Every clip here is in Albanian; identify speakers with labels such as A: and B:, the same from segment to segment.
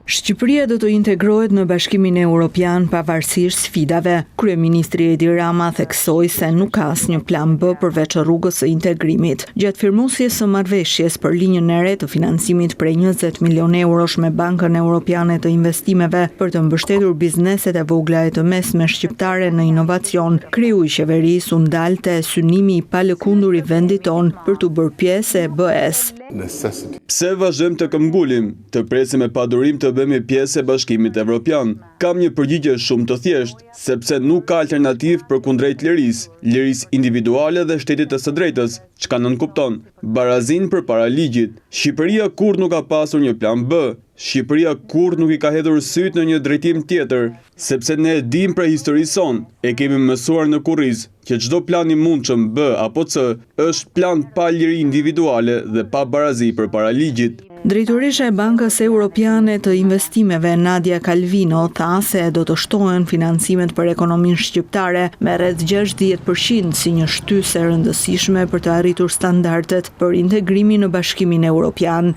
A: Shqipëria do të integrohet në Bashkimin Evropian pavarësisht sfidave. Kryeministri Edi Rama theksoi se nuk ka asnjë plan B përveç rrugës së integrimit. Gjatë firmosjes së marrëveshjes për linjën e re të financimit prej 20 milionë eurosh me Bankën Evropiane të Investimeve për të mbështetur bizneset e vogla e të mesme shqiptare në inovacion, kreu i qeverisë u ndalte synimi i palëkundur i vendit tonë për të bërë pjesë e BE-s.
B: Pse vazhdojmë të këmbgulim, të presim me padurim të bëhemi pjesë e Bashkimit Evropian? Kam një përgjigje shumë të thjeshtë, sepse nuk ka alternativë përkundrejt lirisë individuale dhe shtetit të së drejtës, çka nënkupton barazin përpara ligjit. Shqipëria kurrë nuk ka pasur një plan B. Shqipëria kurrë nuk i ka hedhur syt në një drejtim tjetër, sepse ne e dim prej historisë sonë, e kemi mësuar në kurriz që çdo plan i mundshëm B apo C është plan pa liri individuale dhe pa barazi përpara ligjit.
A: Drejtoresha e Bankës Evropiane të Investimeve, Nadia Calvino, tha se do të shtohen financimet për ekonominë shqiptare me rreth 60% si një shtysë e rëndësishme për të arritur standardet për integrimin në Bashkimin Evropian.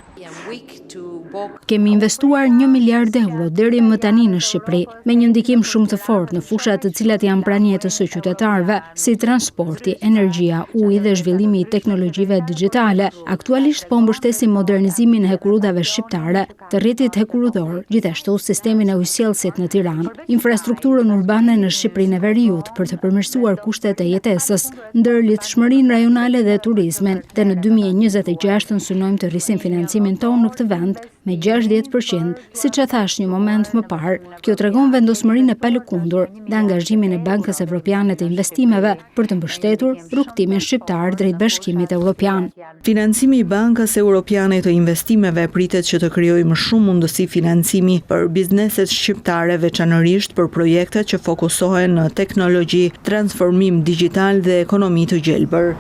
C: Kemi investuar 1 miliard euro deri më tani në Shqipëri, me një ndikim shumë të fortë në fushat të cilat janë pranjetës së qytetarëve, si transporti, energjia, uji dhe zhvillimi i teknologjive digjitale. Aktualisht po mbështesim modernizimin e hekurudave shqiptare, të rrjetit hekurudor, gjithashtu sistemin e ujësjellësit në Tiranë, infrastrukturën urbane në Shqipërinë e Veriut për të përmirësuar kushtet e jetesës, ndërlidhshmërinë rajonale dhe turizmin, dhe në 2026 synojmë të rrisim financimin tonë në këtë vend me 60%, siç e thash një moment më parë. Kjo tregon vendosmërinë e palëkundur dhe angazhimin e Bankës Evropiane të Investimeve për të mbështetur rrugtimin shqiptar drejt Bashkimit Evropian.
A: Financimi i Bankës Evropiane të Investimeve pritet që të krijojë më shumë mundësi financimi për bizneset shqiptare, veçanërisht për projekte që fokusohen në teknologji, transformim digjital dhe ekonomi të gjelbër.